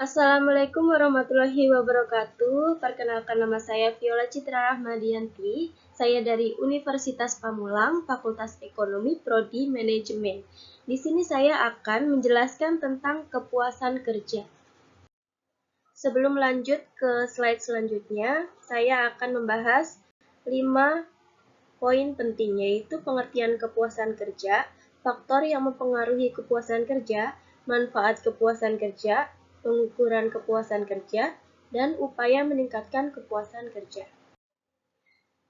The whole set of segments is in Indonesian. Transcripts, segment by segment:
Assalamualaikum warahmatullahi wabarakatuh. Perkenalkan, nama saya Viola Citra Rahmadianti. Saya dari Universitas Pamulang, Fakultas Ekonomi, Prodi Manajemen. Di sini saya akan menjelaskan tentang kepuasan kerja. Sebelum lanjut ke slide selanjutnya, saya akan membahas 5 poin penting, yaitu pengertian kepuasan kerja, faktor yang mempengaruhi kepuasan kerja, manfaat kepuasan kerja, pengukuran kepuasan kerja, dan upaya meningkatkan kepuasan kerja.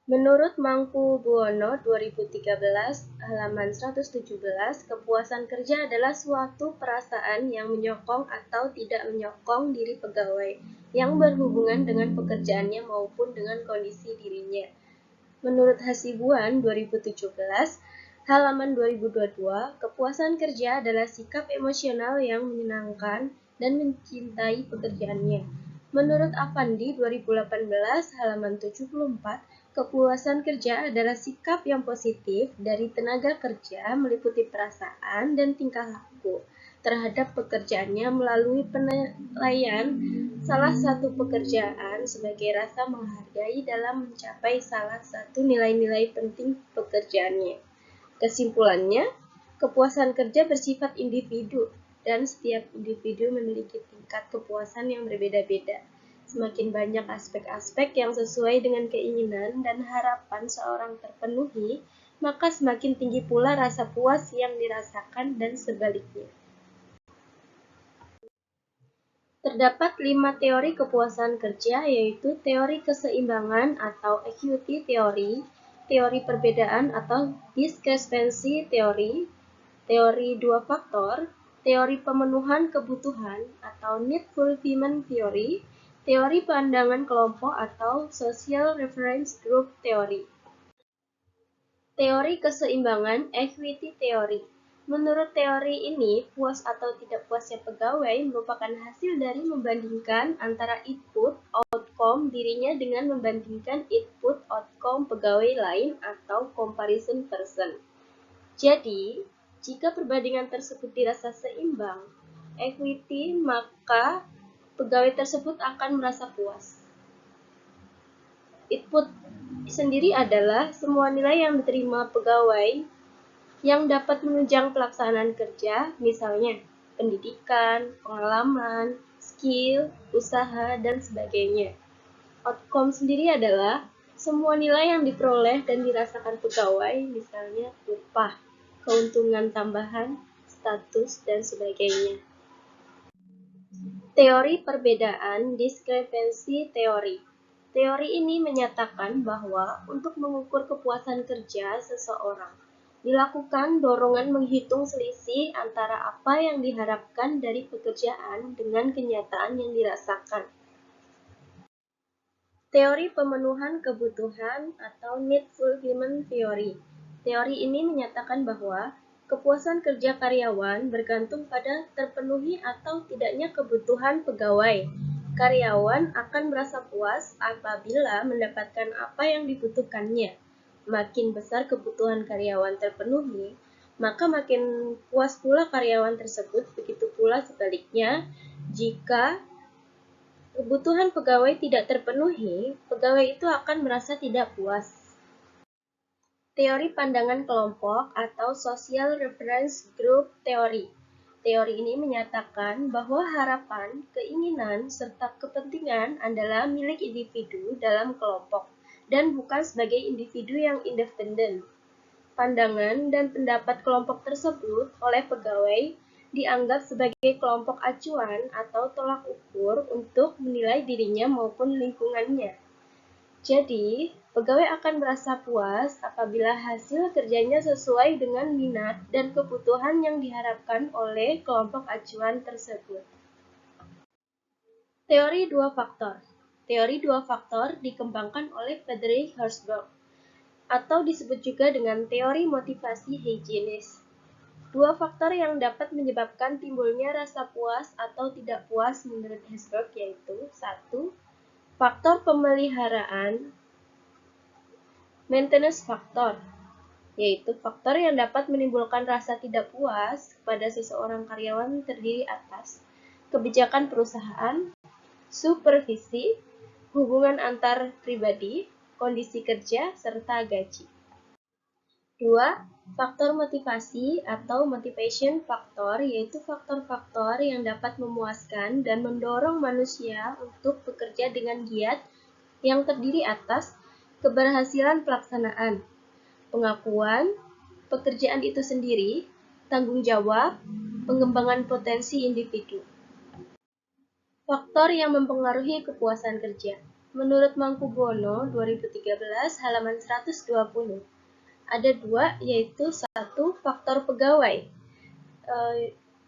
Menurut Mangkubuwono 2013, halaman 117, kepuasan kerja adalah suatu perasaan yang menyokong atau tidak menyokong diri pegawai yang berhubungan dengan pekerjaannya maupun dengan kondisi dirinya. Menurut Hasibuan 2017, halaman 2022, kepuasan kerja adalah sikap emosional yang menyenangkan dan mencintai pekerjaannya. Menurut Avandi 2018, halaman 74, kepuasan kerja adalah sikap yang positif dari tenaga kerja meliputi perasaan dan tingkah laku terhadap pekerjaannya melalui penilaian salah satu pekerjaan sebagai rasa menghargai dalam mencapai salah satu nilai-nilai penting pekerjaannya. Kesimpulannya, kepuasan kerja bersifat individu dan setiap individu memiliki tingkat kepuasan yang berbeda-beda. Semakin banyak aspek-aspek yang sesuai dengan keinginan dan harapan seorang terpenuhi, maka semakin tinggi pula rasa puas yang dirasakan dan sebaliknya. Terdapat 5 teori kepuasan kerja, yaitu teori keseimbangan atau equity theory, teori perbedaan atau discrepancy theory, teori dua faktor, teori pemenuhan kebutuhan atau need fulfillment theory, teori pandangan kelompok atau social reference group theory. Teori keseimbangan equity theory. Menurut teori ini, puas atau tidak puasnya pegawai merupakan hasil dari membandingkan antara input-outcome dirinya dengan membandingkan input-outcome pegawai lain atau comparison person. Jadi, jika perbandingan tersebut dirasa seimbang, equity, maka pegawai tersebut akan merasa puas. Input sendiri adalah semua nilai yang diterima pegawai yang dapat menunjang pelaksanaan kerja, misalnya pendidikan, pengalaman, skill, usaha, dan sebagainya. Outcome sendiri adalah semua nilai yang diperoleh dan dirasakan pegawai, misalnya upah, keuntungan tambahan, status, dan sebagainya. Teori perbedaan discrepancy theory. Teori ini menyatakan bahwa untuk mengukur kepuasan kerja seseorang, dilakukan dorongan menghitung selisih antara apa yang diharapkan dari pekerjaan dengan kenyataan yang dirasakan. Teori pemenuhan kebutuhan atau need fulfillment theory. Teori ini menyatakan bahwa kepuasan kerja karyawan bergantung pada terpenuhi atau tidaknya kebutuhan pegawai. Karyawan akan merasa puas apabila mendapatkan apa yang dibutuhkannya. Makin besar kebutuhan karyawan terpenuhi, maka makin puas pula karyawan tersebut. Begitu pula sebaliknya, jika kebutuhan pegawai tidak terpenuhi, pegawai itu akan merasa tidak puas. Teori pandangan kelompok atau social reference group theory. Teori ini menyatakan bahwa harapan, keinginan, serta kepentingan adalah milik individu dalam kelompok dan bukan sebagai individu yang independen. Pandangan dan pendapat kelompok tersebut oleh pegawai dianggap sebagai kelompok acuan atau tolak ukur untuk menilai dirinya maupun lingkungannya. Jadi, pegawai akan merasa puas apabila hasil kerjanya sesuai dengan minat dan kebutuhan yang diharapkan oleh kelompok acuan tersebut. Teori dua faktor. Teori dua faktor dikembangkan oleh Frederick Herzberg atau disebut juga dengan teori motivasi higienis. Dua faktor yang dapat menyebabkan timbulnya rasa puas atau tidak puas menurut Herzberg yaitu 1. Faktor pemeliharaan, maintenance factor, yaitu faktor yang dapat menimbulkan rasa tidak puas pada seseorang karyawan terdiri atas kebijakan perusahaan, supervisi, hubungan antar pribadi, kondisi kerja, serta gaji. 2. Faktor motivasi atau motivation factor, yaitu faktor-faktor yang dapat memuaskan dan mendorong manusia untuk bekerja dengan giat yang terdiri atas keberhasilan pelaksanaan, pengakuan, pekerjaan itu sendiri, tanggung jawab, pengembangan potensi individu. Faktor yang mempengaruhi kepuasan kerja. Menurut Mangkubono 2013 halaman 120, ada dua, yaitu satu, faktor pegawai,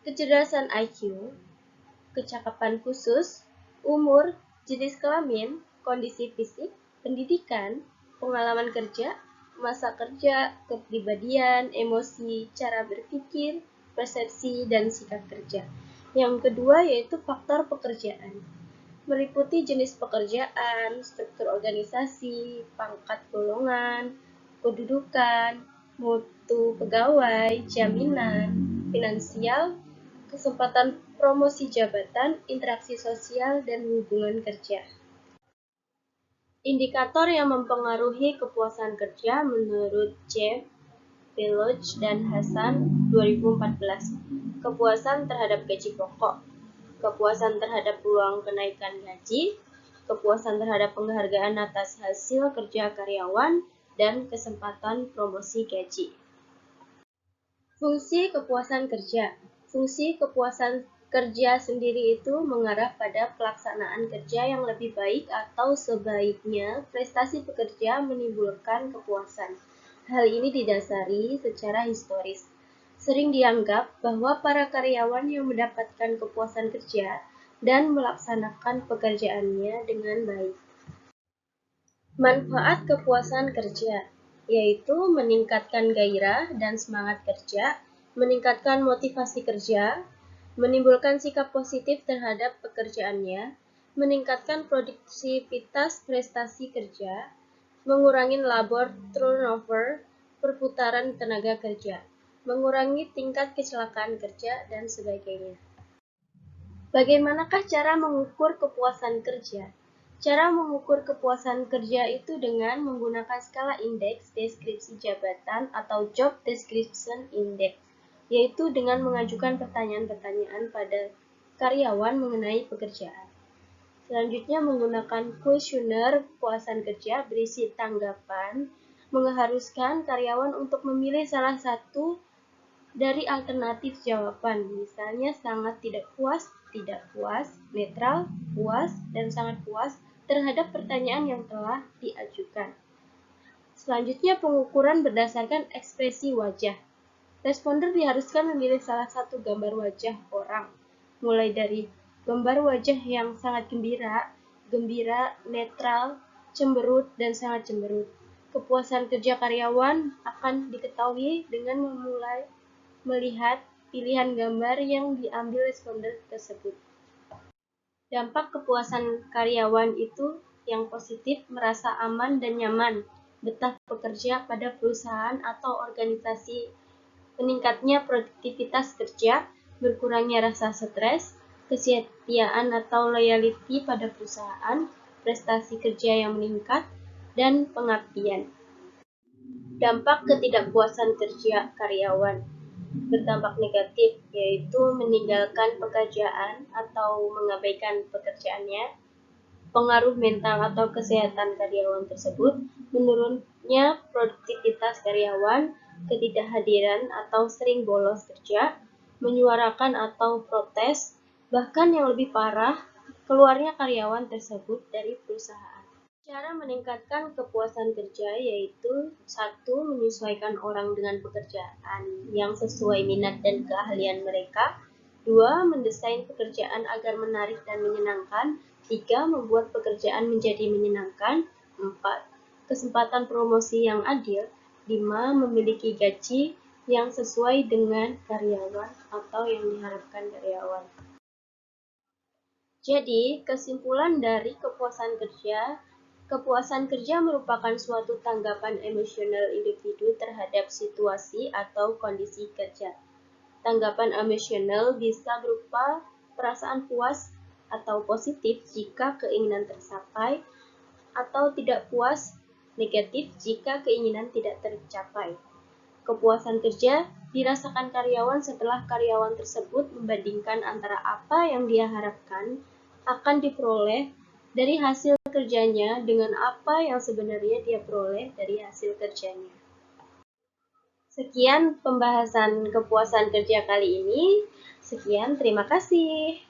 kecerdasan IQ, kecakapan khusus, umur, jenis kelamin, kondisi fisik, pendidikan, pengalaman kerja, masa kerja, kepribadian, emosi, cara berpikir, persepsi, dan sikap kerja. Yang kedua yaitu faktor pekerjaan, meliputi jenis pekerjaan, struktur organisasi, pangkat golongan, kedudukan, mutu pegawai, jaminan, finansial, kesempatan promosi jabatan, interaksi sosial, dan hubungan kerja. Indikator yang mempengaruhi kepuasan kerja menurut Jeff, Peloge, dan Hasan 2014. Kepuasan terhadap gaji pokok, kepuasan terhadap peluang kenaikan gaji, kepuasan terhadap penghargaan atas hasil kerja karyawan, dan kesempatan promosi gaji. Fungsi kepuasan kerja. Fungsi kepuasan kerja sendiri itu mengarah pada pelaksanaan kerja yang lebih baik atau sebaiknya prestasi pekerja menimbulkan kepuasan. Hal ini didasari secara historis. Sering dianggap bahwa para karyawan yang mendapatkan kepuasan kerja dan melaksanakan pekerjaannya dengan baik. Manfaat kepuasan kerja, yaitu meningkatkan gairah dan semangat kerja, meningkatkan motivasi kerja, menimbulkan sikap positif terhadap pekerjaannya, meningkatkan produktivitas prestasi kerja, mengurangi labor turnover, perputaran tenaga kerja, mengurangi tingkat kecelakaan kerja, dan sebagainya. Bagaimanakah cara mengukur kepuasan kerja? Cara mengukur kepuasan kerja itu dengan menggunakan skala indeks deskripsi jabatan atau job description index, yaitu dengan mengajukan pertanyaan-pertanyaan pada karyawan mengenai pekerjaan. Selanjutnya menggunakan kuesioner kepuasan kerja berisi tanggapan, mengharuskan karyawan untuk memilih salah satu dari alternatif jawaban, misalnya sangat tidak puas, netral, puas, dan sangat puas terhadap pertanyaan yang telah diajukan. Selanjutnya pengukuran berdasarkan ekspresi wajah. Responder diharuskan memilih salah satu gambar wajah orang, mulai dari gambar wajah yang sangat gembira, netral, cemberut, dan sangat cemberut. Kepuasan kerja karyawan akan diketahui dengan memulai melihat pilihan gambar yang diambil responder tersebut. Dampak kepuasan karyawan itu yang positif, merasa aman dan nyaman, betah bekerja pada perusahaan atau organisasi, meningkatnya produktivitas kerja, berkurangnya rasa stres, kesetiaan atau loyalty pada perusahaan, prestasi kerja yang meningkat, dan pengabdian. Dampak ketidakpuasan kerja karyawan berdampak negatif, yaitu meninggalkan pekerjaan atau mengabaikan pekerjaannya, pengaruh mental atau kesehatan karyawan tersebut, menurunnya produktivitas karyawan, ketidakhadiran atau sering bolos kerja, menyuarakan atau protes, bahkan yang lebih parah, keluarnya karyawan tersebut dari perusahaan. Cara meningkatkan kepuasan kerja yaitu 1. Menyesuaikan orang dengan pekerjaan yang sesuai minat dan keahlian mereka. 2. Mendesain pekerjaan agar menarik dan menyenangkan. 3. Membuat pekerjaan menjadi menyenangkan. 4. Kesempatan promosi yang adil. 5. Memiliki gaji yang sesuai dengan karyawan atau yang diharapkan karyawan. Jadi, kesimpulan dari kepuasan kerja merupakan suatu tanggapan emosional individu terhadap situasi atau kondisi kerja. Tanggapan emosional bisa berupa perasaan puas atau positif jika keinginan tercapai, atau tidak puas negatif jika keinginan tidak tercapai. Kepuasan kerja dirasakan karyawan setelah karyawan tersebut membandingkan antara apa yang dia harapkan akan diperoleh dari hasil kerjanya dengan apa yang sebenarnya dia peroleh dari hasil kerjanya. Sekian pembahasan kepuasan kerja kali ini. Sekian, terima kasih.